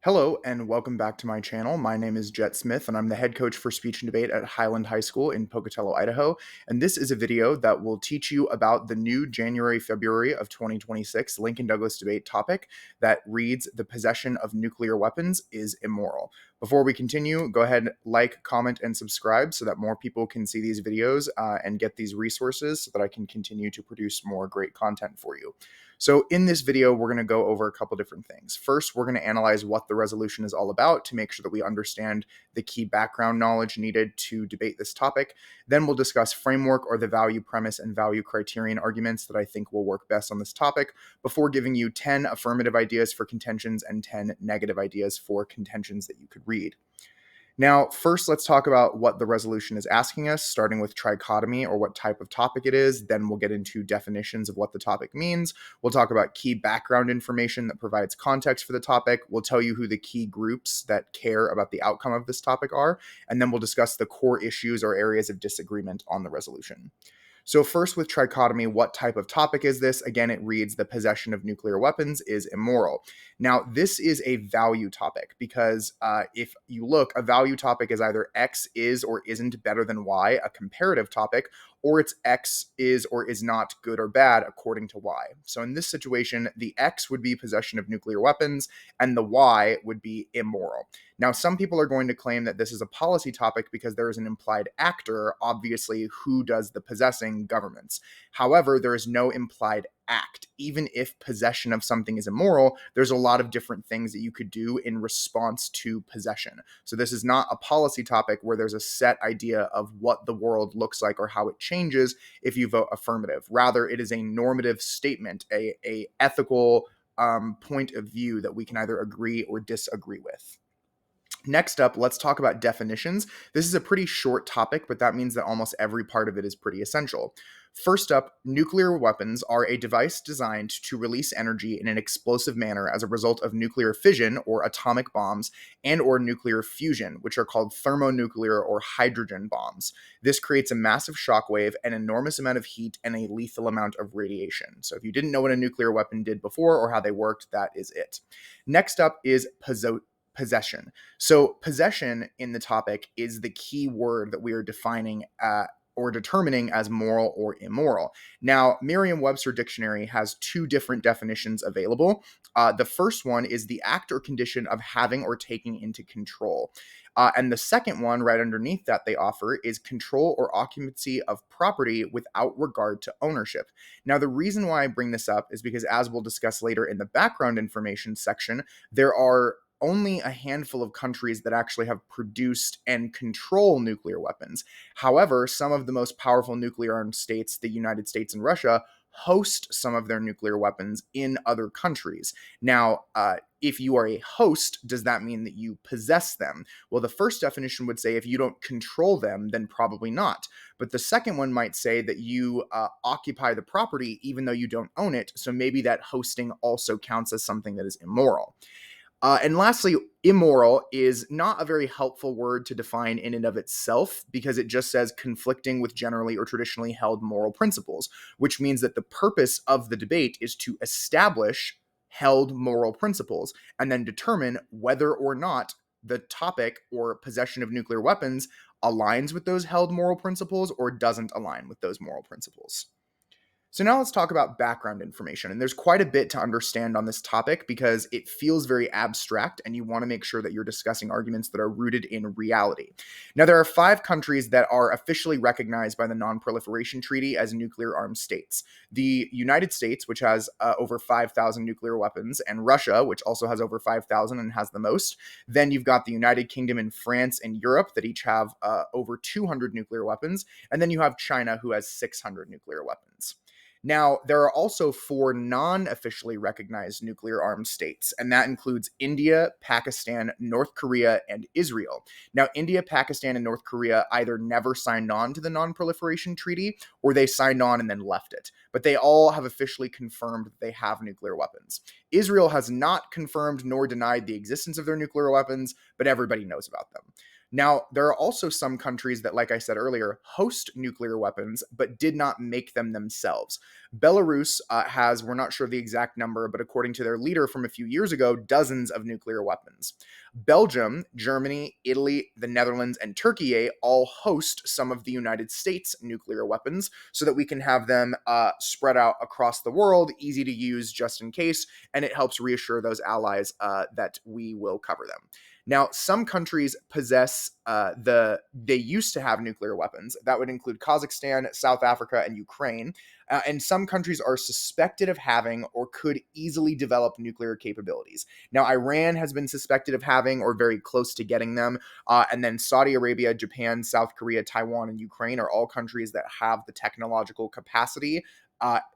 Hello and welcome back to my channel. My name is Jet Smith and I'm the head coach for speech and debate at Highland High School in Pocatello, Idaho. And this is a video that will teach you about the new January-February of 2026 Lincoln Douglas debate topic that reads, "The possession of nuclear weapons is immoral." Before we continue, go ahead, like, comment, and subscribe so that more people can see these videos and get these resources so that I can continue to produce more great content for you. So in this video, we're going to go over a couple different things. First, we're going to analyze what the resolution is all about to make sure that we understand the key background knowledge needed to debate this topic. Then we'll discuss framework or the value premise and value criterion arguments that I think will work best on this topic before giving you 10 affirmative ideas for contentions and 10 negative ideas for contentions that you could read. Now, first, let's talk about what the resolution is asking us, starting with trichotomy or what type of topic it is. Then we'll get into definitions of what the topic means. We'll talk about key background information that provides context for the topic. We'll tell you who the key groups that care about the outcome of this topic are. And then we'll discuss the core issues or areas of disagreement on the resolution. So first with trichotomy, what type of topic is this? Again, it reads, "The possession of nuclear weapons is immoral." Now, this is a value topic because if you look, a value topic is either X is or isn't better than Y, a comparative topic, or it's X is or is not good or bad according to Y. So in this situation, the X would be possession of nuclear weapons and the Y would be immoral. Now, some people are going to claim that this is a policy topic because there is an implied actor, obviously, who does the possessing: governments. However, there is no implied act. Even if possession of something is immoral, there's a lot of different things that you could do in response to possession. So this is not a policy topic where there's a set idea of what the world looks like or how it changes if you vote affirmative. Rather, it is a normative statement, a ethical point of view that we can either agree or disagree with. Next up, let's talk about definitions. This is a pretty short topic, but that means that almost every part of it is pretty essential. First up, nuclear weapons are a device designed to release energy in an explosive manner as a result of nuclear fission or atomic bombs and or nuclear fusion, which are called thermonuclear or hydrogen bombs. This creates a massive shockwave, an enormous amount of heat, and a lethal amount of radiation. So if you didn't know what a nuclear weapon did before or how they worked, that is it. Next up is possession. So possession in the topic is the key word that we are defining or determining as moral or immoral. Now, Merriam-Webster Dictionary has two different definitions available. The first one is the act or condition of having or taking into control. And the second one, right underneath that, they offer is control or occupancy of property without regard to ownership. Now, the reason why I bring this up is because, as we'll discuss later in the background information section, there are only a handful of countries that actually have produced and control nuclear weapons. However, some of the most powerful nuclear armed states, the United States and Russia, host some of their nuclear weapons in other countries. Now, if you are a host, does that mean that you possess them? Well, the first definition would say if you don't control them, then probably not. But the second one might say that you occupy the property even though you don't own it. So maybe that hosting also counts as something that is immoral. And lastly, immoral is not a very helpful word to define in and of itself because it just says conflicting with generally or traditionally held moral principles, which means that the purpose of the debate is to establish held moral principles and then determine whether or not the topic or possession of nuclear weapons aligns with those held moral principles or doesn't align with those moral principles. So now let's talk about background information. And there's quite a bit to understand on this topic because it feels very abstract and you want to make sure that you're discussing arguments that are rooted in reality. Now, there are 5 countries that are officially recognized by the Non-Proliferation Treaty as nuclear armed states. The United States, which has over 5,000 nuclear weapons, and Russia, which also has over 5,000 and has the most. Then you've got the United Kingdom and France and Europe that each have over 200 nuclear weapons. And then you have China, who has 600 nuclear weapons. Now, there are also 4 non-officially recognized nuclear-armed states, and that includes India, Pakistan, North Korea, and Israel. Now, India, Pakistan, and North Korea either never signed on to the Non-Proliferation Treaty, or they signed on and then left it. But they all have officially confirmed that they have nuclear weapons. Israel has not confirmed nor denied the existence of their nuclear weapons, but everybody knows about them. Now, there are also some countries that, like I said earlier, host nuclear weapons but did not make them themselves. Belarus has, we're not sure the exact number, but according to their leader from a few years ago, dozens of nuclear weapons. Belgium, Germany, Italy, the Netherlands, and Turkey all host some of the United States nuclear weapons so that we can have them spread out across the world, easy to use just in case, and it helps reassure those allies that we will cover them. Now, some countries possess they used to have nuclear weapons. That would include Kazakhstan, South Africa, and Ukraine. And some countries are suspected of having or could easily develop nuclear capabilities. Now, Iran has been suspected of having or very close to getting them. And then Saudi Arabia, Japan, South Korea, Taiwan, and Ukraine are all countries that have the technological capacity,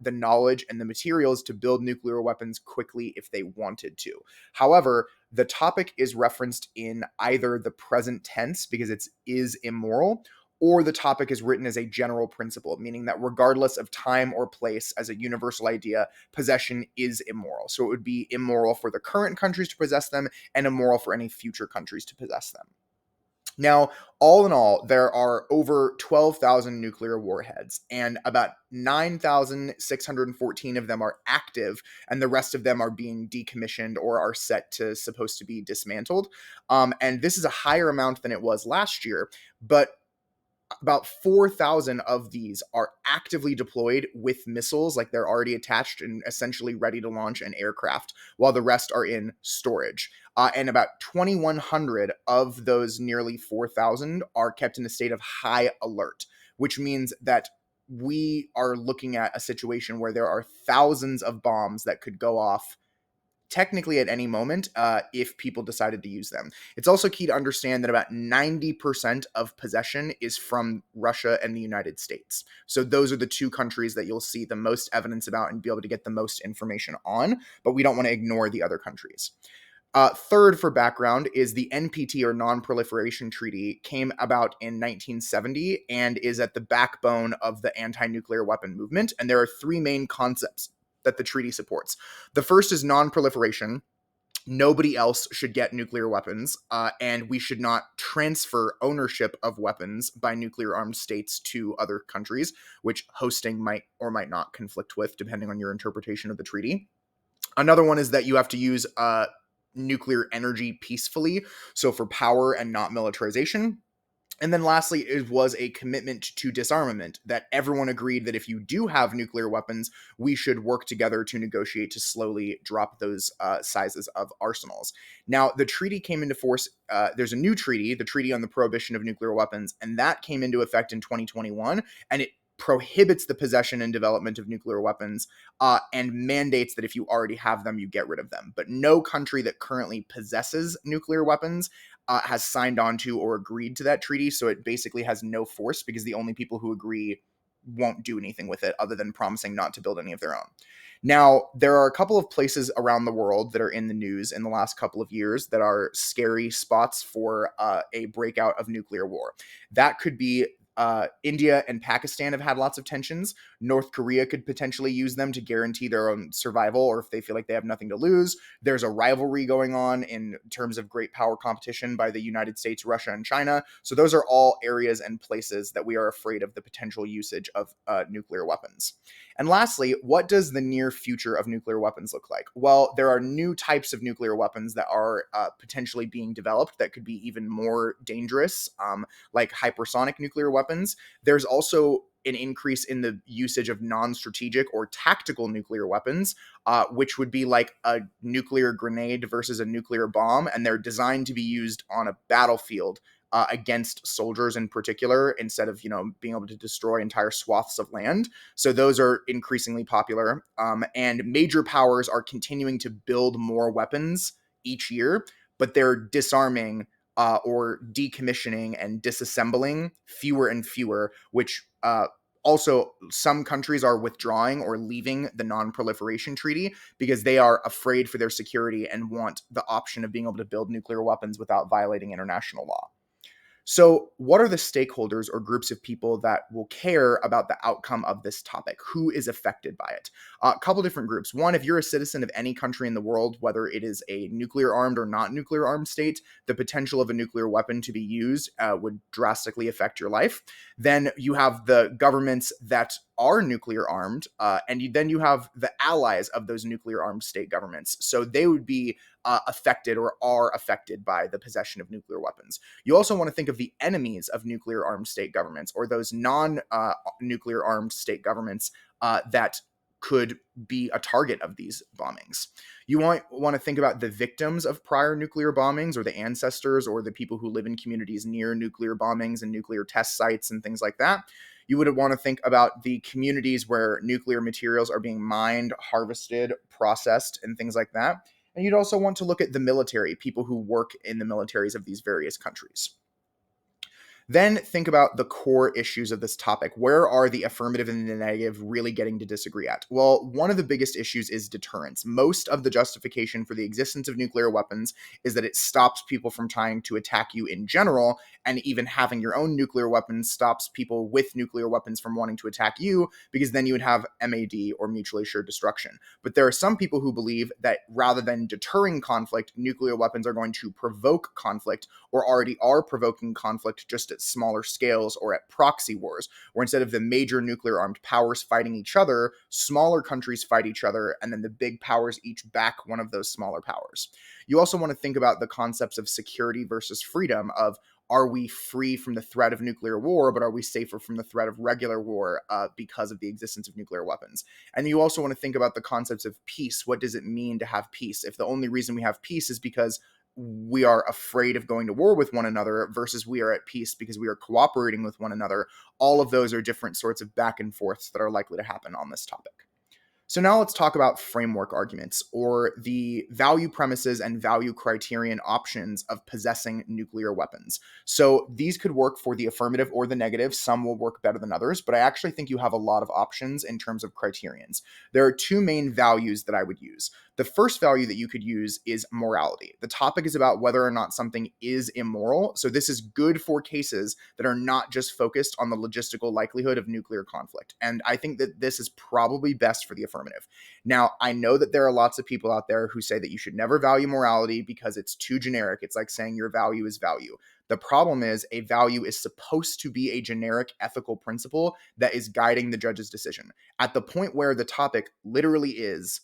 the knowledge, and the materials to build nuclear weapons quickly if they wanted to. However, the topic is referenced in either the present tense because it is immoral, or the topic is written as a general principle, meaning that regardless of time or place, as a universal idea, possession is immoral. So it would be immoral for the current countries to possess them and immoral for any future countries to possess them. Now, all in all, there are over 12,000 nuclear warheads, and about 9,614 of them are active, and the rest of them are being decommissioned or are supposed to be dismantled. And this is a higher amount than it was last year, but about 4,000 of these are actively deployed with missiles, like they're already attached and essentially ready to launch an aircraft, while the rest are in storage. And about 2,100 of those nearly 4,000 are kept in a state of high alert, which means that we are looking at a situation where there are thousands of bombs that could go off technically at any moment if people decided to use them. It's also key to understand that about 90% of possession is from Russia and the United States. So those are the two countries that you'll see the most evidence about and be able to get the most information on, but we don't want to ignore the other countries. Third, for background, is the NPT, or Non-Proliferation Treaty, came about in 1970 and is at the backbone of the anti-nuclear weapon movement. And there are three main concepts that the treaty supports. The first is non-proliferation. Nobody else should get nuclear weapons, and we should not transfer ownership of weapons by nuclear armed states to other countries, which hosting might or might not conflict with, depending on your interpretation of the treaty. Another one is that you have to use nuclear energy peacefully, so for power and not militarization. And then lastly, it was a commitment to disarmament, that everyone agreed that if you do have nuclear weapons, we should work together to negotiate to slowly drop those sizes of arsenals. Now, the treaty came into force. There's a new treaty, the Treaty on the Prohibition of Nuclear Weapons, and that came into effect in 2021, and it prohibits the possession and development of nuclear weapons and mandates that if you already have them, you get rid of them. But no country that currently possesses nuclear weapons has signed on to or agreed to that treaty, so it basically has no force because the only people who agree won't do anything with it other than promising not to build any of their own. Now, there are a couple of places around the world that are in the news in the last couple of years that are scary spots for a breakout of nuclear war. That could be India and Pakistan have had lots of tensions. North Korea could potentially use them to guarantee their own survival, or if they feel like they have nothing to lose. There's a rivalry going on in terms of great power competition by the United States, Russia, and China. So those are all areas and places that we are afraid of the potential usage of nuclear weapons. And lastly, what does the near future of nuclear weapons look like? Well, there are new types of nuclear weapons that are potentially being developed that could be even more dangerous, like hypersonic nuclear weapons. There's also an increase in the usage of non-strategic or tactical nuclear weapons, which would be like a nuclear grenade versus a nuclear bomb, and they're designed to be used on a battlefield against soldiers in particular, instead of, being able to destroy entire swaths of land. So those are increasingly popular. And major powers are continuing to build more weapons each year, but they're disarming or decommissioning and disassembling fewer and fewer, which also some countries are withdrawing or leaving the non-proliferation treaty because they are afraid for their security and want the option of being able to build nuclear weapons without violating international law. So, what are the stakeholders or groups of people that will care about the outcome of this topic? Who is affected by it? A couple different groups. One, if you're a citizen of any country in the world, whether it is a nuclear armed or not nuclear armed state, the potential of a nuclear weapon to be used would drastically affect your life. Then you have the governments that are nuclear armed, then you have the allies of those nuclear armed state governments. So they would be affected or are affected by the possession of nuclear weapons. You also want to think of the enemies of nuclear armed state governments, or those non nuclear armed state governments that could be a target of these bombings. You want to think about the victims of prior nuclear bombings, or the ancestors, or the people who live in communities near nuclear bombings and nuclear test sites and things like that. You would want to think about the communities where nuclear materials are being mined, harvested, processed, and things like that. And you'd also want to look at the military, people who work in the militaries of these various countries. Then think about the core issues of this topic. Where are the affirmative and the negative really getting to disagree at? Well, one of the biggest issues is deterrence. Most of the justification for the existence of nuclear weapons is that it stops people from trying to attack you in general, and even having your own nuclear weapons stops people with nuclear weapons from wanting to attack you, because then you would have MAD, or mutually assured destruction. But there are some people who believe that rather than deterring conflict, nuclear weapons are going to provoke conflict, or already are provoking conflict, just at smaller scales or at proxy wars, where instead of the major nuclear armed powers fighting each other, smaller countries fight each other, and then the big powers each back one of those smaller powers. You also want to think about the concepts of security versus freedom, of are we free from the threat of nuclear war, but are we safer from the threat of regular war because of the existence of nuclear weapons? And you also want to think about the concepts of peace. What does it mean to have peace? If the only reason we have peace is because we are afraid of going to war with one another, versus we are at peace because we are cooperating with one another, all of those are different sorts of back and forths that are likely to happen on this topic. So now let's talk about framework arguments, or the value premises and value criterion options of possessing nuclear weapons. So these could work for the affirmative or the negative. Some will work better than others, but I actually think you have a lot of options in terms of criterions. There are two main values that I would use. The first value that you could use is morality. The topic is about whether or not something is immoral. So this is good for cases that are not just focused on the logistical likelihood of nuclear conflict. And I think that this is probably best for the affirmative. Now, I know that there are lots of people out there who say that you should never value morality because it's too generic. It's like saying your value is value. The problem is, a value is supposed to be a generic ethical principle that is guiding the judge's decision. At the point where the topic literally is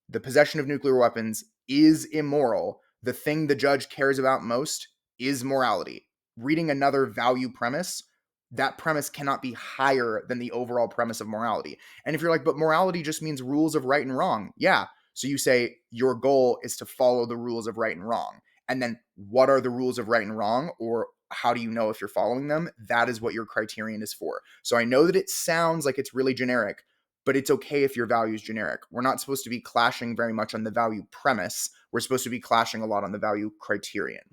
the possession of nuclear weapons is immoral, the thing the judge cares about most is morality. Reading another value premise, that premise cannot be higher than the overall premise of morality. And if you're like, but morality just means rules of right and wrong. Yeah. So you say your goal is to follow the rules of right and wrong. And then what are the rules of right and wrong? Or how do you know if you're following them? That is what your criterion is for. So I know that it sounds like it's really generic, but it's okay if your value is generic. We're not supposed to be clashing very much on the value premise. We're supposed to be clashing a lot on the value criterion.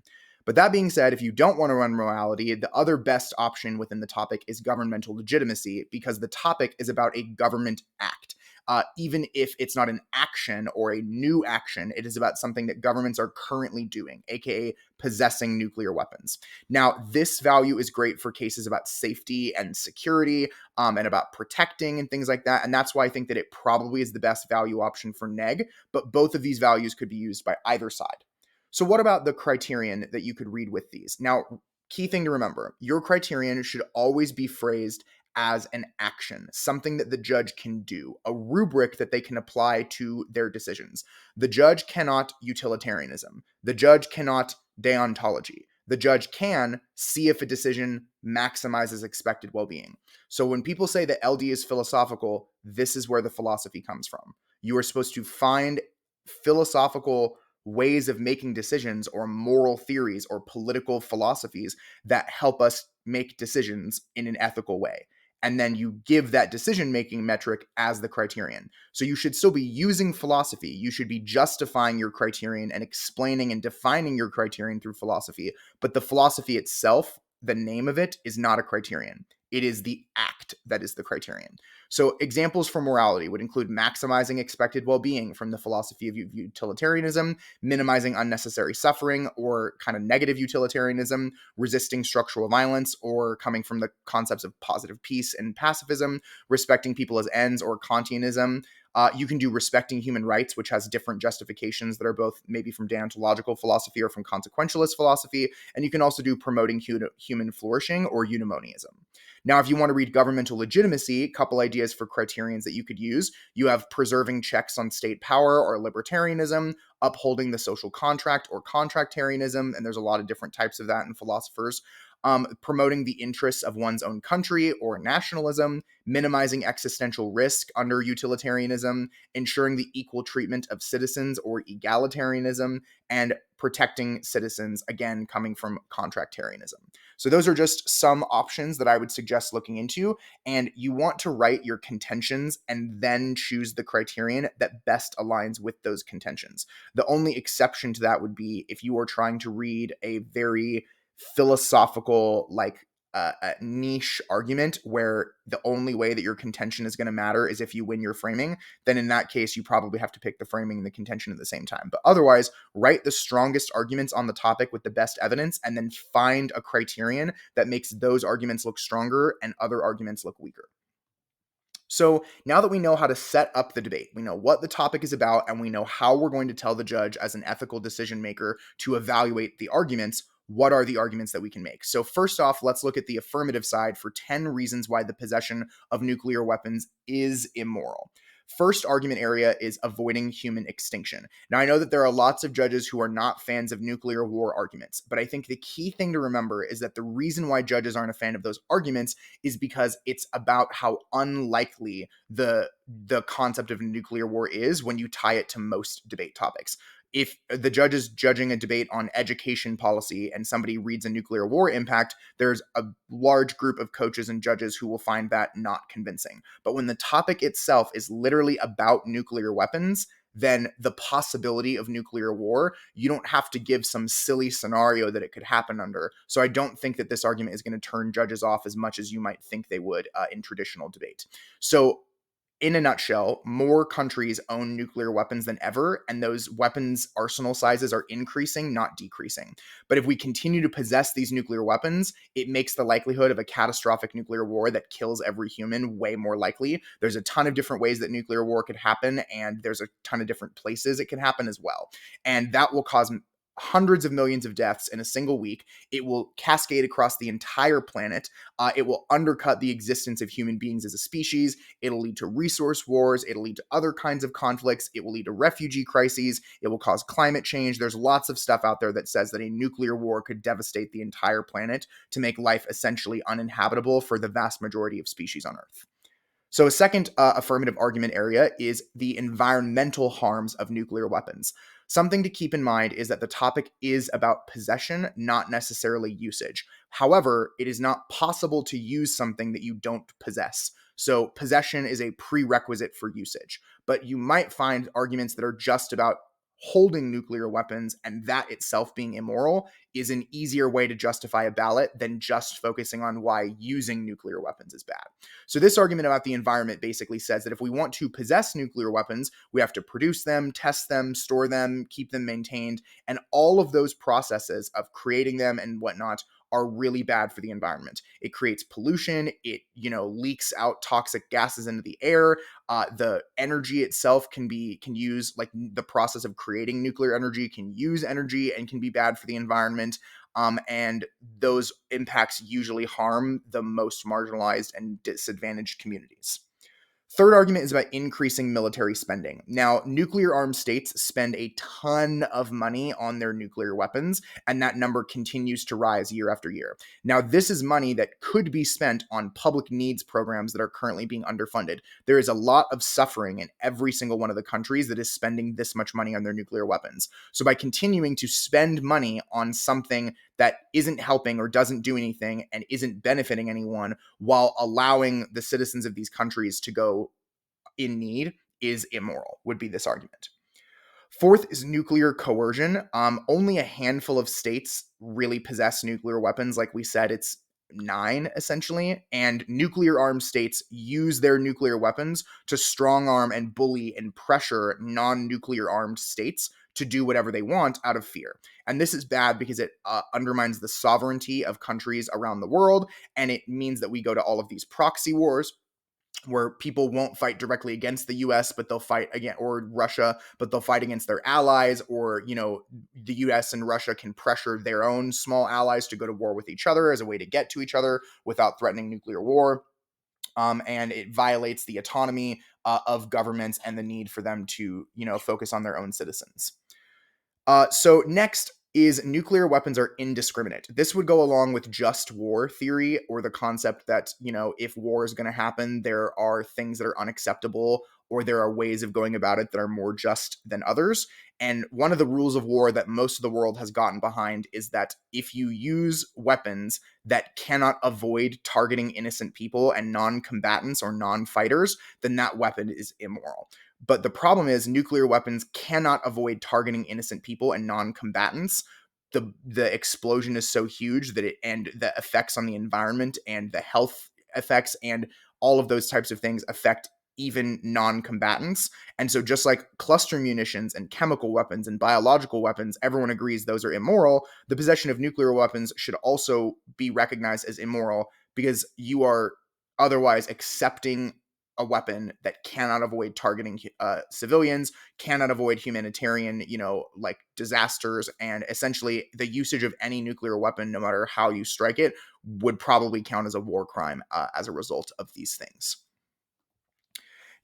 But that being said, if you don't want to run morality, the other best option within the topic is governmental legitimacy, because the topic is about a government act. Even if it's not an action or a new action, it is about something that governments are currently doing, aka possessing nuclear weapons. Now, this value is great for cases about safety and security, and about protecting and things like that. And that's why I think that it probably is the best value option for neg, but both of these values could be used by either side. So what about the criterion that you could read with these? Now, key thing to remember, your criterion should always be phrased as an action, something that the judge can do, a rubric that they can apply to their decisions. The judge cannot utilitarianism. The judge cannot deontology. The judge can see if a decision maximizes expected well-being. So when people say that LD is philosophical, this is where the philosophy comes from. You are supposed to find philosophical ways of making decisions, or moral theories or political philosophies that help us make decisions in an ethical way. And then you give that decision-making metric as the criterion. So you should still be using philosophy. You should be justifying your criterion and explaining and defining your criterion through philosophy. But the philosophy itself, the name of it, is not a criterion. It is the act that is the criterion. So examples for morality would include maximizing expected well-being from the philosophy of utilitarianism, minimizing unnecessary suffering or kind of negative utilitarianism, resisting structural violence, or coming from the concepts of positive peace and pacifism, respecting people as ends, or Kantianism. You can do respecting human rights, which has different justifications that are both maybe from deontological philosophy or from consequentialist philosophy. And you can also do promoting human flourishing or eudaimonism. Now, if you want to read governmental legitimacy, a couple ideas for criterions that you could use. You have preserving checks on state power or libertarianism, upholding the social contract or contractarianism, and there's a lot of different types of that in philosophers. Promoting the interests of one's own country or nationalism, minimizing existential risk under utilitarianism, ensuring the equal treatment of citizens or egalitarianism, and protecting citizens, again, coming from contractarianism. So those are just some options that I would suggest looking into, and you want to write your contentions and then choose the criterion that best aligns with those contentions. The only exception to that would be if you are trying to read a very philosophical, like a niche argument where the only way that your contention is going to matter is if you win your framing, then in that case, you probably have to pick the framing and the contention at the same time. But otherwise, write the strongest arguments on the topic with the best evidence, and then find a criterion that makes those arguments look stronger and other arguments look weaker. So now that we know how to set up the debate, we know what the topic is about, and we know how we're going to tell the judge as an ethical decision maker to evaluate the arguments, what are the arguments that we can make? So first off, let's look at the affirmative side for 10 reasons why the possession of nuclear weapons is immoral. First argument area is avoiding human extinction. Now, I know that there are lots of judges who are not fans of nuclear war arguments, but I think the key thing to remember is that the reason why judges aren't a fan of those arguments is because it's about how unlikely the concept of nuclear war is when you tie it to most debate topics. If the judge is judging a debate on education policy and somebody reads a nuclear war impact, there's a large group of coaches and judges who will find that not convincing. But when the topic itself is literally about nuclear weapons, then the possibility of nuclear war, you don't have to give some silly scenario that it could happen under. So I don't think that this argument is going to turn judges off as much as you might think they would in traditional debate. So in a nutshell, more countries own nuclear weapons than ever, and those weapons arsenal sizes are increasing, not decreasing. But if we continue to possess these nuclear weapons, it makes the likelihood of a catastrophic nuclear war that kills every human way more likely. There's a ton of different ways that nuclear war could happen, and there's a ton of different places it can happen as well. And that will cause hundreds of millions of deaths in a single week. It will cascade across the entire planet. It will undercut the existence of human beings as a species. It'll lead to resource wars. It'll lead to other kinds of conflicts. It will lead to refugee crises. It will cause climate change. There's lots of stuff out there that says that a nuclear war could devastate the entire planet to make life essentially uninhabitable for the vast majority of species on Earth. So a second affirmative argument area is the environmental harms of nuclear weapons. Something to keep in mind is that the topic is about possession, not necessarily usage. However, it is not possible to use something that you don't possess. So possession is a prerequisite for usage. But you might find arguments that are just about holding nuclear weapons, and that itself being immoral is an easier way to justify a ballot than just focusing on why using nuclear weapons is bad. So this argument about the environment basically says that if we want to possess nuclear weapons, we have to produce them, test them, store them, keep them maintained, and all of those processes of creating them and whatnot are really bad for the environment. It creates pollution. It, leaks out toxic gases into the air. The energy itself can use, like, the process of creating nuclear energy can use energy and can be bad for the environment. And those impacts usually harm the most marginalized and disadvantaged communities. Third argument is about increasing military spending. Now, nuclear armed states spend a ton of money on their nuclear weapons, and that number continues to rise year after year. Now, this is money that could be spent on public needs programs that are currently being underfunded. There is a lot of suffering in every single one of the countries that is spending this much money on their nuclear weapons. So by continuing to spend money on something that isn't helping or doesn't do anything and isn't benefiting anyone while allowing the citizens of these countries to go in need is immoral, would be this argument. Fourth is nuclear coercion. Only a handful of states really possess nuclear weapons. Like we said, it's 2009, essentially. And nuclear armed states use their nuclear weapons to strong arm and bully and pressure non-nuclear armed states to do whatever they want out of fear. And this is bad because it undermines the sovereignty of countries around the world. And it means that we go to all of these proxy wars where people won't fight directly against the US, but they'll fight again, or Russia, but they'll fight against their allies, or, the US and Russia can pressure their own small allies to go to war with each other as a way to get to each other without threatening nuclear war. And it violates the autonomy of governments and the need for them to, focus on their own citizens. So next is nuclear weapons are indiscriminate. This would go along with just war theory, or the concept that, if war is going to happen, there are things that are unacceptable, or there are ways of going about it that are more just than others. And one of the rules of war that most of the world has gotten behind is that if you use weapons that cannot avoid targeting innocent people and non-combatants or non-fighters, then that weapon is immoral. But the problem is nuclear weapons cannot avoid targeting innocent people and non-combatants. The explosion is so huge that and the effects on the environment and the health effects and all of those types of things affect even non-combatants. And so just like cluster munitions and chemical weapons and biological weapons, everyone agrees those are immoral. The possession of nuclear weapons should also be recognized as immoral, because you are otherwise accepting a weapon that cannot avoid targeting civilians, cannot avoid humanitarian, like disasters, and essentially the usage of any nuclear weapon, no matter how you strike it, would probably count as a war crime as a result of these things.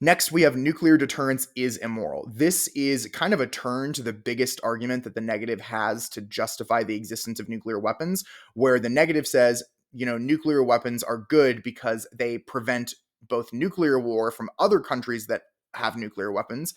Next, we have nuclear deterrence is immoral. This is kind of a turn to the biggest argument that the negative has to justify the existence of nuclear weapons, where the negative says, nuclear weapons are good because they prevent both nuclear war from other countries that have nuclear weapons,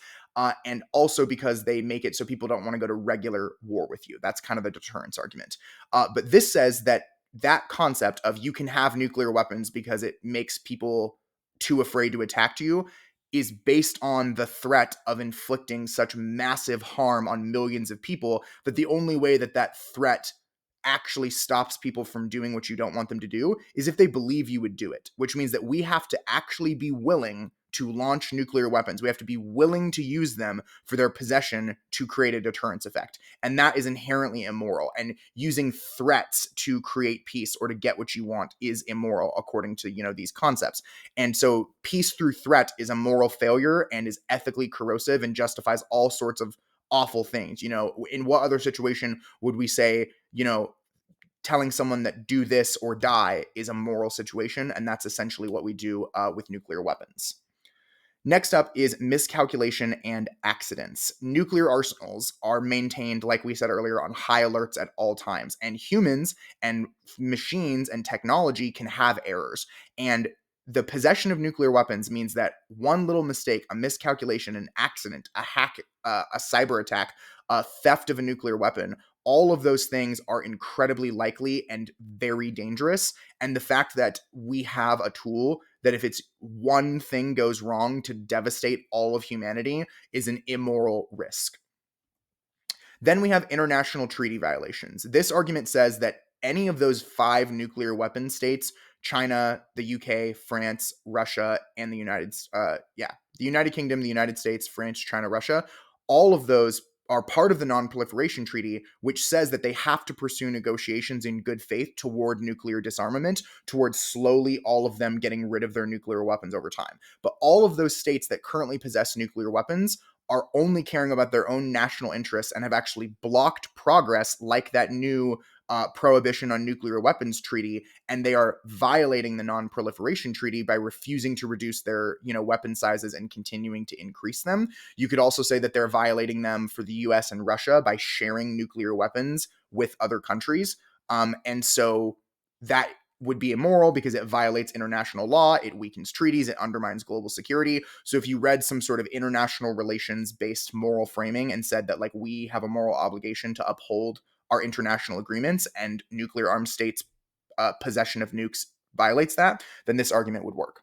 and also because they make it so people don't want to go to regular war with you. That's kind of the deterrence argument. But this says that concept of you can have nuclear weapons because it makes people too afraid to attack you is based on the threat of inflicting such massive harm on millions of people that the only way that that threat actually stops people from doing what you don't want them to do is if they believe you would do it, which means that we have to actually be willing to launch nuclear weapons. We have to be willing to use them for their possession to create a deterrence effect. And that is inherently immoral. And using threats to create peace or to get what you want is immoral according to, these concepts. And so peace through threat is a moral failure and is ethically corrosive and justifies all sorts of awful things. In what other situation would we say, telling someone that do this or die is a moral situation? And that's essentially what we do with nuclear weapons. Next up is miscalculation and accidents. Nuclear arsenals are maintained, like we said earlier, on high alerts at all times. And humans and machines and technology can have errors. And the possession of nuclear weapons means that one little mistake, a miscalculation, an accident, a hack, a cyber attack, a theft of a nuclear weapon, all of those things are incredibly likely and very dangerous. And the fact that we have a tool that if it's one thing goes wrong to devastate all of humanity is an immoral risk. Then we have international treaty violations. This argument says that any of those 5 nuclear weapon states, China, the UK, France, Russia, and the United Kingdom, the United States, France, China, Russia, all of those are part of the Non-Proliferation Treaty, which says that they have to pursue negotiations in good faith toward nuclear disarmament, towards slowly all of them getting rid of their nuclear weapons over time. But all of those states that currently possess nuclear weapons are only caring about their own national interests and have actually blocked progress like that new prohibition on nuclear weapons treaty, and they are violating the Non-Proliferation Treaty by refusing to reduce their weapon sizes and continuing to increase them. You could also say that they're violating them for the US and Russia by sharing nuclear weapons with other countries. And so that would be immoral because it violates international law, it weakens treaties, it undermines global security. So if you read some sort of international relations based moral framing and said that we have a moral obligation to uphold our international agreements and nuclear armed states' possession of nukes violates that, then this argument would work.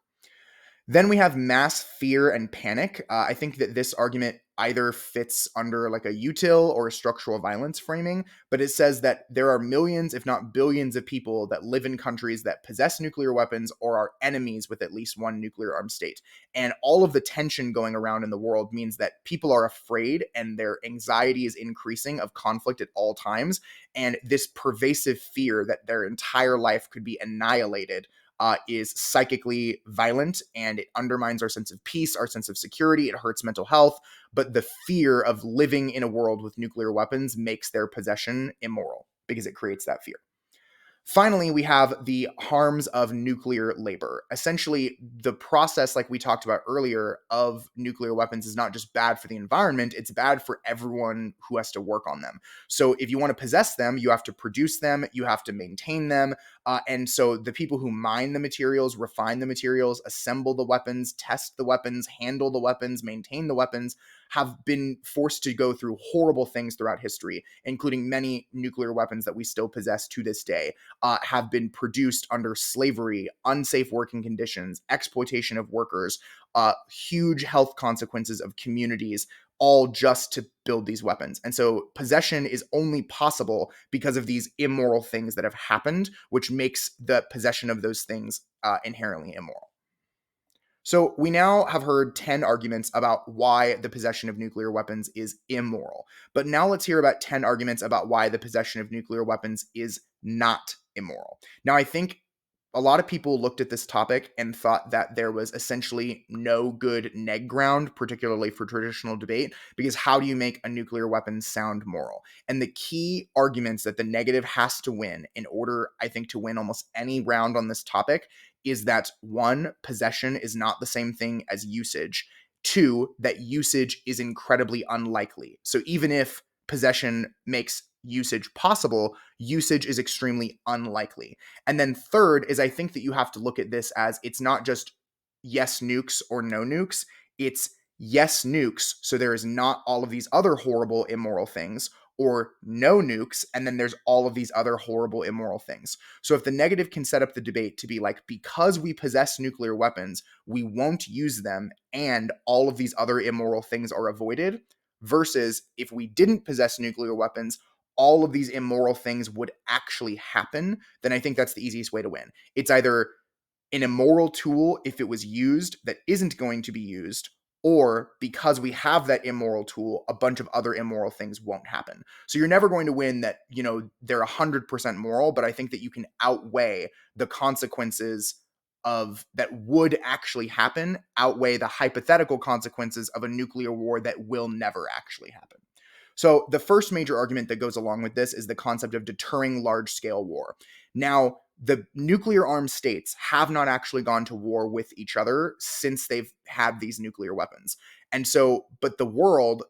Then we have mass fear and panic. I think that this argument either fits under like a util or a structural violence framing, but it says that there are millions, if not billions, of people that live in countries that possess nuclear weapons or are enemies with at least one nuclear armed state. And all of the tension going around in the world means that people are afraid and their anxiety is increasing of conflict at all times. And this pervasive fear that their entire life could be annihilated is psychically violent, and it undermines our sense of peace, our sense of security. It hurts mental health. But the fear of living in a world with nuclear weapons makes their possession immoral because it creates that fear. Finally, we have the harms of nuclear labor. Essentially, the process, like we talked about earlier, of nuclear weapons is not just bad for the environment, it's bad for everyone who has to work on them. So, if you want to possess them, you have to produce them, you have to maintain them. And so, the people who mine the materials, refine the materials, assemble the weapons, test the weapons, handle the weapons, maintain the weapons, have been forced to go through horrible things throughout history, including many nuclear weapons that we still possess to this day. Have been produced under slavery, unsafe working conditions, exploitation of workers, huge health consequences of communities, all just to build these weapons. And so possession is only possible because of these immoral things that have happened, which makes the possession of those things inherently immoral. So we now have heard 10 arguments about why the possession of nuclear weapons is immoral. But now let's hear about 10 arguments about why the possession of nuclear weapons is not immoral. Now, I think a lot of people looked at this topic and thought that there was essentially no good neg ground, particularly for traditional debate, because how do you make a nuclear weapon sound moral? And the key arguments that the negative has to win in order, I think, to win almost any round on this topic is that one, possession is not the same thing as usage. Two, that usage is incredibly unlikely. So even if possession makes usage possible, usage is extremely unlikely. And then third is I think that you have to look at this as it's not just yes nukes or no nukes, it's yes nukes, so there is not all of these other horrible immoral things, or no nukes, and then there's all of these other horrible immoral things. So if the negative can set up the debate to be like, because we possess nuclear weapons, we won't use them, and all of these other immoral things are avoided, versus if we didn't possess nuclear weapons, all of these immoral things would actually happen, then I think that's the easiest way to win. It's either an immoral tool if it was used that isn't going to be used, or because we have that immoral tool, a bunch of other immoral things won't happen. So you're never going to win that, they're 100% moral, but I think that you can outweigh the consequences of that would actually happen, outweigh the hypothetical consequences of a nuclear war that will never actually happen. So the first major argument that goes along with this is the concept of deterring large-scale war. Now, the nuclear armed states have not actually gone to war with each other since they've had these nuclear weapons. And so, but the world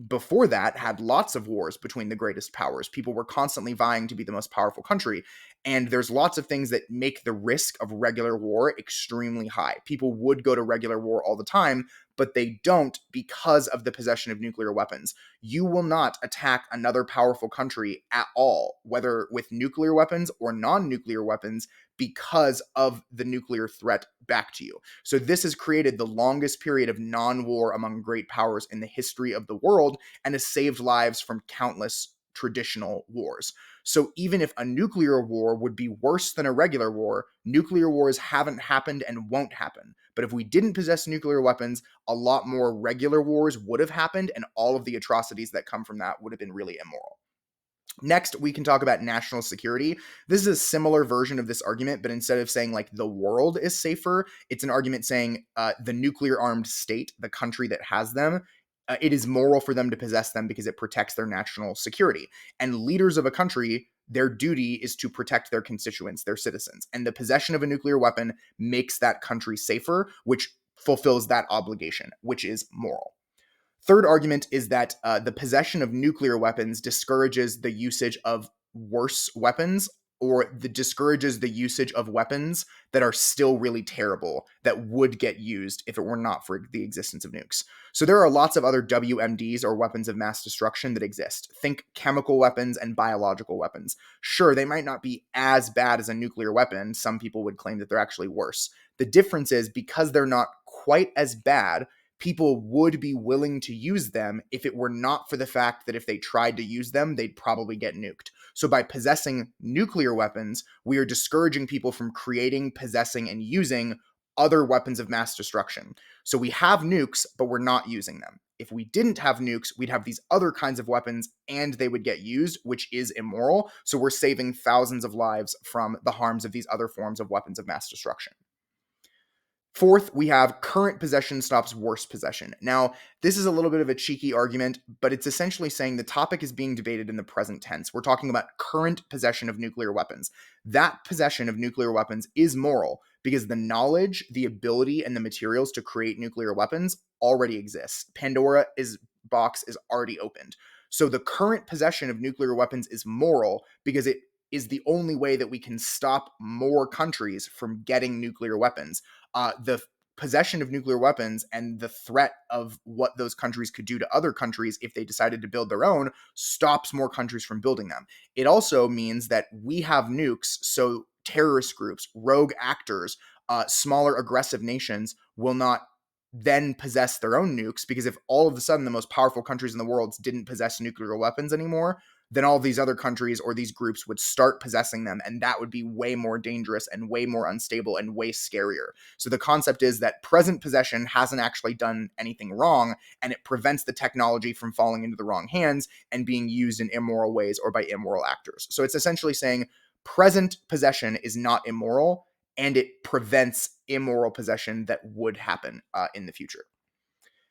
before that had lots of wars between the greatest powers. People were constantly vying to be the most powerful country. And there's lots of things that make the risk of regular war extremely high. People would go to regular war all the time, but they don't because of the possession of nuclear weapons. You will not attack another powerful country at all, whether with nuclear weapons or non-nuclear weapons, because of the nuclear threat back to you. So this has created the longest period of non-war among great powers in the history of the world and has saved lives from countless traditional wars. So even if a nuclear war would be worse than a regular war, nuclear wars haven't happened and won't happen. But if we didn't possess nuclear weapons, a lot more regular wars would have happened, and all of the atrocities that come from that would have been really immoral. Next, we can talk about national security. This is a similar version of this argument, but instead of saying like the world is safer, it's an argument saying the nuclear armed state, the country that has them, it is moral for them to possess them because it protects their national security. And leaders of a country, their duty is to protect their constituents, their citizens. And the possession of a nuclear weapon makes that country safer, which fulfills that obligation, which is moral. Third argument is that the possession of nuclear weapons discourages the usage of worse weapons, or discourages the usage of weapons that are still really terrible that would get used if it were not for the existence of nukes. So there are lots of other WMDs, or weapons of mass destruction, that exist. Think chemical weapons and biological weapons. Sure, they might not be as bad as a nuclear weapon. Some people would claim that they're actually worse. The difference is because they're not quite as bad, people would be willing to use them if it were not for the fact that if they tried to use them, they'd probably get nuked. So by possessing nuclear weapons, we are discouraging people from creating, possessing, and using other weapons of mass destruction. So we have nukes, but we're not using them. If we didn't have nukes, we'd have these other kinds of weapons and they would get used, which is immoral. So we're saving thousands of lives from the harms of these other forms of weapons of mass destruction. Fourth, we have current possession stops worse possession. Now, this is a little bit of a cheeky argument, but it's essentially saying the topic is being debated in the present tense. We're talking about current possession of nuclear weapons. That possession of nuclear weapons is moral because the knowledge, the ability, and the materials to create nuclear weapons already exists. Pandora's box is already opened. So the current possession of nuclear weapons is moral because it is the only way that we can stop more countries from getting nuclear weapons. The possession of nuclear weapons and the threat of what those countries could do to other countries if they decided to build their own stops more countries from building them. It also means that we have nukes, so terrorist groups, rogue actors, smaller aggressive nations will not then possess their own nukes, because if all of a sudden the most powerful countries in the world didn't possess nuclear weapons anymore, then all these other countries or these groups would start possessing them, and that would be way more dangerous and way more unstable and way scarier. So the concept is that present possession hasn't actually done anything wrong, and it prevents the technology from falling into the wrong hands and being used in immoral ways or by immoral actors. So it's essentially saying present possession is not immoral, and it prevents immoral possession that would happen in the future.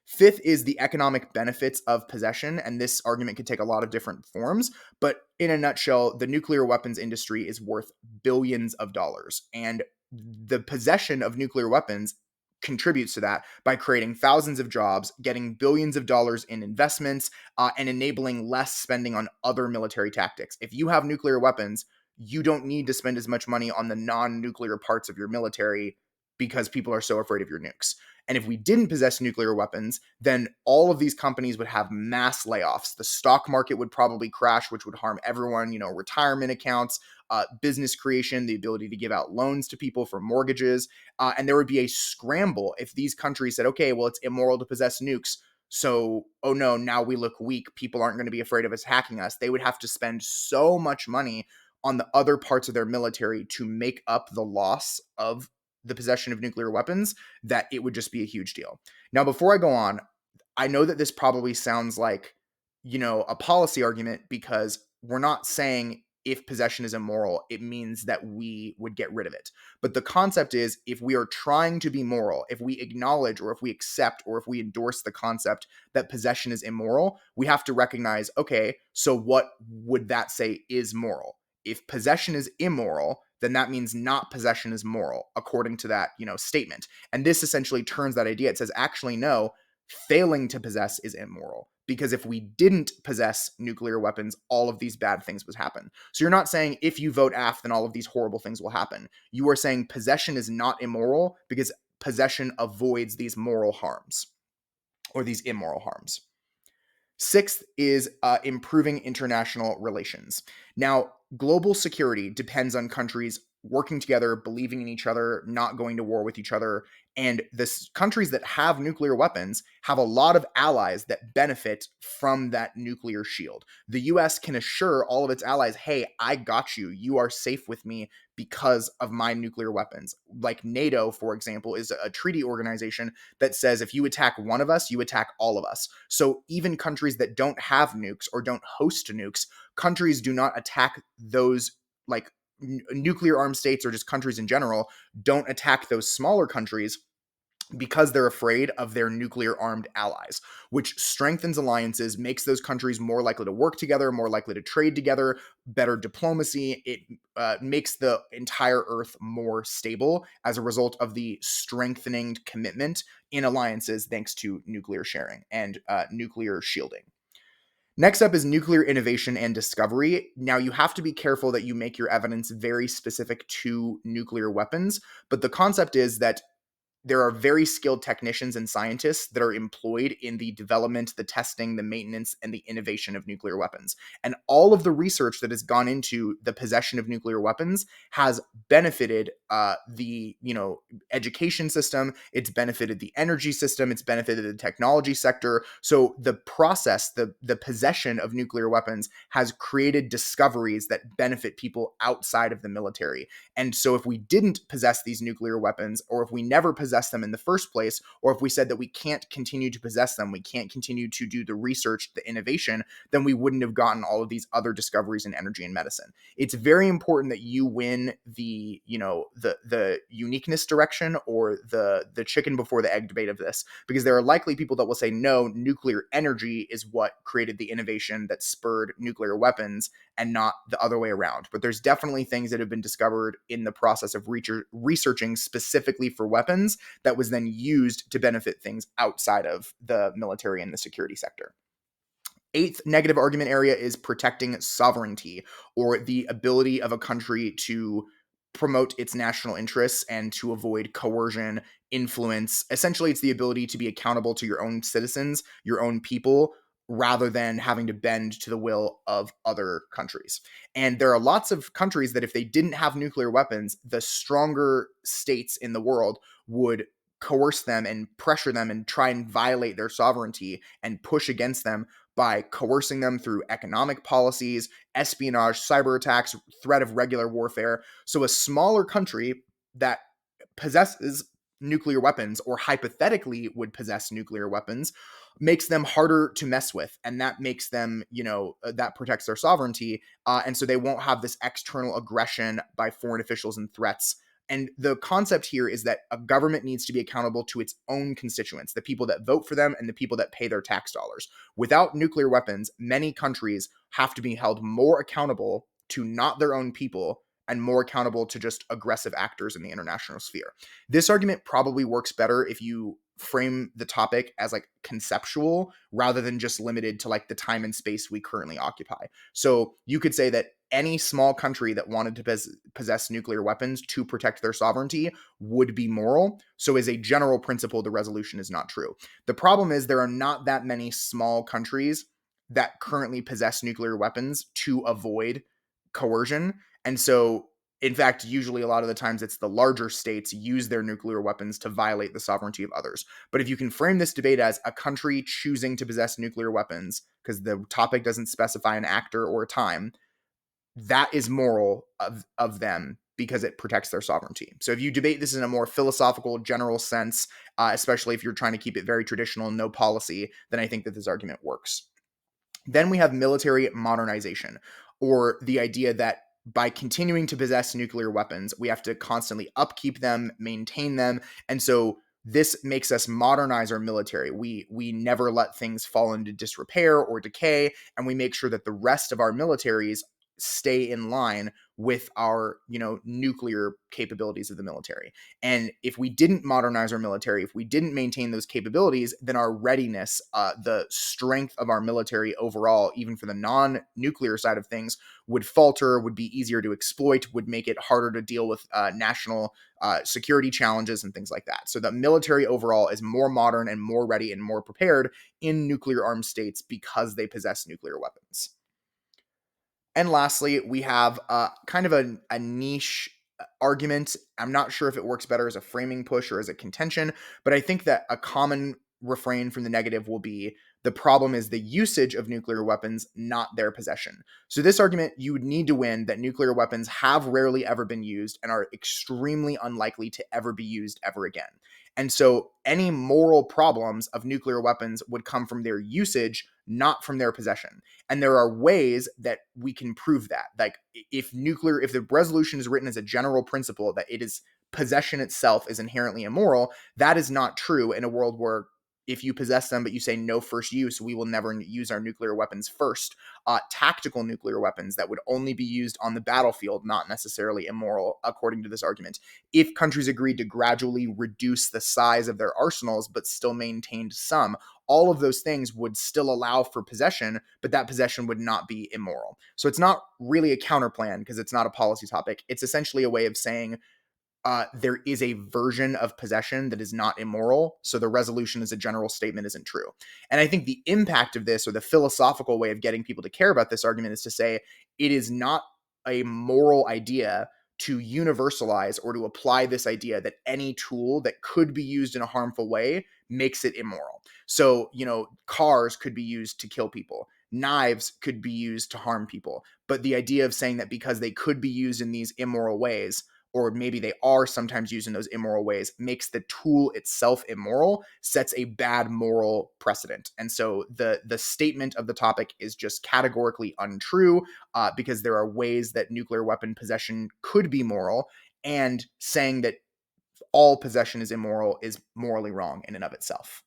Fifth is the economic benefits of possession, and this argument could take a lot of different forms, but in a nutshell, the nuclear weapons industry is worth billions of dollars, and the possession of nuclear weapons contributes to that by creating thousands of jobs, getting billions of dollars in investments, and enabling less spending on other military tactics. If you have nuclear weapons, you don't need to spend as much money on the non-nuclear parts of your military because people are so afraid of your nukes. And if we didn't possess nuclear weapons, then all of these companies would have mass layoffs. The stock market would probably crash, which would harm everyone, retirement accounts, business creation, the ability to give out loans to people for mortgages. And there would be a scramble if these countries said, okay, well, it's immoral to possess nukes. So, oh no, now we look weak. People aren't going to be afraid of us hacking us. They would have to spend so much money on the other parts of their military to make up the loss of the possession of nuclear weapons, that it would just be a huge deal. Now, before I go on, I know that this probably sounds like, a policy argument, because we're not saying if possession is immoral, it means that we would get rid of it. But the concept is, if we are trying to be moral, if we acknowledge or if we accept or if we endorse the concept that possession is immoral, we have to recognize, okay, so what would that say is moral? If possession is immoral, then that means not possession is moral, according to that, statement. And this essentially turns that idea. It says, actually, no, failing to possess is immoral. Because if we didn't possess nuclear weapons, all of these bad things would happen. So you're not saying if you vote AF, then all of these horrible things will happen. You are saying possession is not immoral because possession avoids these moral harms or these immoral harms. Sixth is improving international relations. Now, global security depends on countries working together, believing in each other, not going to war with each other. And the countries that have nuclear weapons have a lot of allies that benefit from that nuclear shield. The US can assure all of its allies, hey, I got you. You are safe with me because of my nuclear weapons. Like NATO, for example, is a treaty organization that says if you attack one of us, you attack all of us. So even countries that don't have nukes or don't host nukes, countries do not attack those, like nuclear armed states, or just countries in general don't attack those smaller countries because they're afraid of their nuclear armed allies, which strengthens alliances, makes those countries more likely to work together, more likely to trade together, better diplomacy. It makes the entire Earth more stable as a result of the strengthening commitment in alliances thanks to nuclear sharing and nuclear shielding. Next up is nuclear innovation and discovery. Now, you have to be careful that you make your evidence very specific to nuclear weapons, but the concept is that there are very skilled technicians and scientists that are employed in the development, the testing, the maintenance, and the innovation of nuclear weapons. And all of the research that has gone into the possession of nuclear weapons has benefited the education system. It's benefited the energy system. It's benefited the technology sector. So the process, the possession of nuclear weapons, has created discoveries that benefit people outside of the military. And so if we didn't possess these nuclear weapons, or if we never possessed them in the first place, or if we said that we can't continue to possess them, we can't continue to do the research, the innovation, then we wouldn't have gotten all of these other discoveries in energy and medicine. It's very important that you win the uniqueness direction, or the chicken before the egg debate of this, because there are likely people that will say, no, nuclear energy is what created the innovation that spurred nuclear weapons, and not the other way around. But there's definitely things that have been discovered in the process of researching specifically for weapons that was then used to benefit things outside of the military and the security sector. Eighth negative argument area is protecting sovereignty, or the ability of a country to promote its national interests and to avoid coercion, influence. Essentially, it's the ability to be accountable to your own citizens, your own people, rather than having to bend to the will of other countries. And there are lots of countries that, if they didn't have nuclear weapons, the stronger states in the world would coerce them and pressure them and try and violate their sovereignty and push against them by coercing them through economic policies, espionage, cyber attacks, threat of regular warfare. So a smaller country that possesses nuclear weapons, or hypothetically would possess nuclear weapons, makes them harder to mess with. And that makes them, that protects their sovereignty. And so they won't have this external aggression by foreign officials and threats. And the concept here is that a government needs to be accountable to its own constituents, the people that vote for them and the people that pay their tax dollars. Without nuclear weapons, many countries have to be held more accountable to not their own people, and more accountable to just aggressive actors in the international sphere. This argument probably works better if you frame the topic as like conceptual, rather than just limited to like the time and space we currently occupy. So you could say that any small country that wanted to possess nuclear weapons to protect their sovereignty would be moral. So as a general principle, the resolution is not true. The problem is there are not that many small countries that currently possess nuclear weapons to avoid coercion. And so, in fact, usually a lot of the times it's the larger states use their nuclear weapons to violate the sovereignty of others. But if you can frame this debate as a country choosing to possess nuclear weapons, because the topic doesn't specify an actor or a time, that is moral of them because it protects their sovereignty. So if you debate this in a more philosophical, general sense, especially if you're trying to keep it very traditional and no policy, then I think that this argument works. Then we have military modernization, or the idea that by continuing to possess nuclear weapons, we have to constantly upkeep them, maintain them. And so this makes us modernize our military. We never let things fall into disrepair or decay, and we make sure that the rest of our militaries stay in line with our, nuclear capabilities of the military. And if we didn't modernize our military, if we didn't maintain those capabilities, then our readiness, the strength of our military overall, even for the non-nuclear side of things, would falter, would be easier to exploit, would make it harder to deal with national security challenges and things like that. So the military overall is more modern and more ready and more prepared in nuclear armed states because they possess nuclear weapons. And lastly, we have kind of a niche argument. I'm not sure if it works better as a framing push or as a contention, but I think that a common refrain from the negative will be the problem is the usage of nuclear weapons, not their possession. So this argument, you would need to win that nuclear weapons have rarely ever been used and are extremely unlikely to ever be used ever again. And so any moral problems of nuclear weapons would come from their usage, not from their possession. And there are ways that we can prove that. Like if the resolution is written as a general principle that it is possession itself is inherently immoral, that is not true in a world where if you possess them but you say no first use, we will never use our nuclear weapons first. Tactical nuclear weapons that would only be used on the battlefield, not necessarily immoral, according to this argument. If countries agreed to gradually reduce the size of their arsenals but still maintained some, all of those things would still allow for possession, but that possession would not be immoral. So it's not really a counterplan because it's not a policy topic. It's essentially a way of saying there is a version of possession that is not immoral. So the resolution as a general statement isn't true. And I think the impact of this, or the philosophical way of getting people to care about this argument, is to say it is not a moral idea to universalize or to apply this idea that any tool that could be used in a harmful way makes it immoral. So, cars could be used to kill people. Knives could be used to harm people. But the idea of saying that because they could be used in these immoral ways, or maybe they are sometimes used in those immoral ways, makes the tool itself immoral, sets a bad moral precedent. And so the statement of the topic is just categorically untrue, because there are ways that nuclear weapon possession could be moral, and saying that all possession is immoral is morally wrong in and of itself.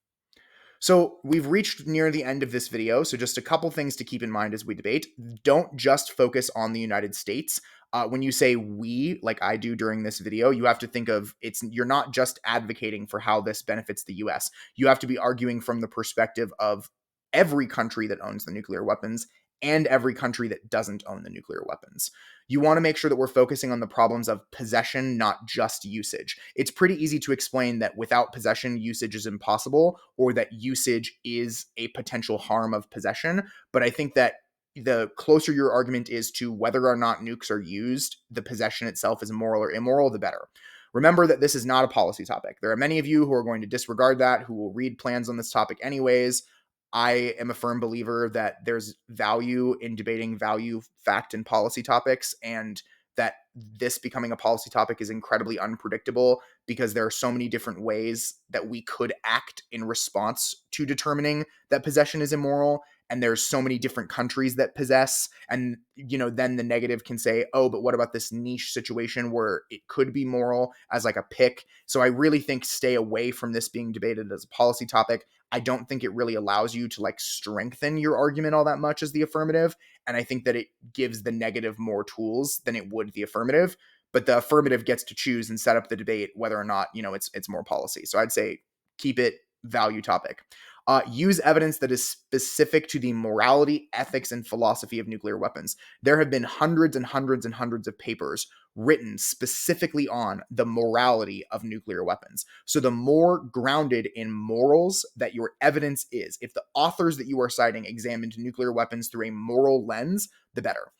So we've reached near the end of this video, so just a couple things to keep in mind as we debate. Don't just focus on the United States. When you say we, like I do during this video, you have to think of you're not just advocating for how this benefits the US. You have to be arguing from the perspective of every country that owns the nuclear weapons and every country that doesn't own the nuclear weapons. You want to make sure that we're focusing on the problems of possession, not just usage. It's pretty easy to explain that without possession, usage is impossible, or that usage is a potential harm of possession. But I think that the closer your argument is to whether or not nukes are used, the possession itself is moral or immoral, the better. Remember that this is not a policy topic. There are many of you who are going to disregard that, who will read plans on this topic anyways. I am a firm believer that there's value in debating value, fact, and policy topics, and that this becoming a policy topic is incredibly unpredictable because there are so many different ways that we could act in response to determining that possession is immoral. And there's so many different countries that possess. And, then the negative can say, oh, but what about this niche situation where it could be moral as like a pick? So I really think stay away from this being debated as a policy topic. I don't think it really allows you to strengthen your argument all that much as the affirmative. And I think that it gives the negative more tools than it would the affirmative. But the affirmative gets to choose and set up the debate whether or not, it's more policy. So I'd say keep it value topic. Use evidence that is specific to the morality, ethics, and philosophy of nuclear weapons. There have been hundreds and hundreds and hundreds of papers written specifically on the morality of nuclear weapons. So the more grounded in morals that your evidence is, if the authors that you are citing examined nuclear weapons through a moral lens, the better.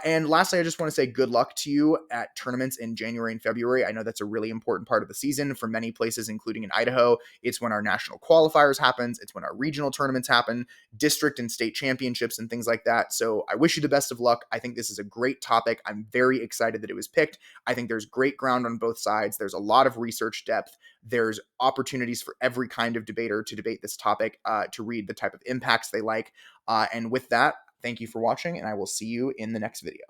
And lastly, I just want to say good luck to you at tournaments in January and February. I know that's a really important part of the season for many places, including in Idaho. It's when our national qualifiers happens. It's when our regional tournaments happen, district and state championships and things like that. So I wish you the best of luck. I think this is a great topic. I'm very excited that it was picked. I think there's great ground on both sides. There's a lot of research depth. There's opportunities for every kind of debater to debate this topic, to read the type of impacts they like. And with that, thank you for watching, and I will see you in the next video.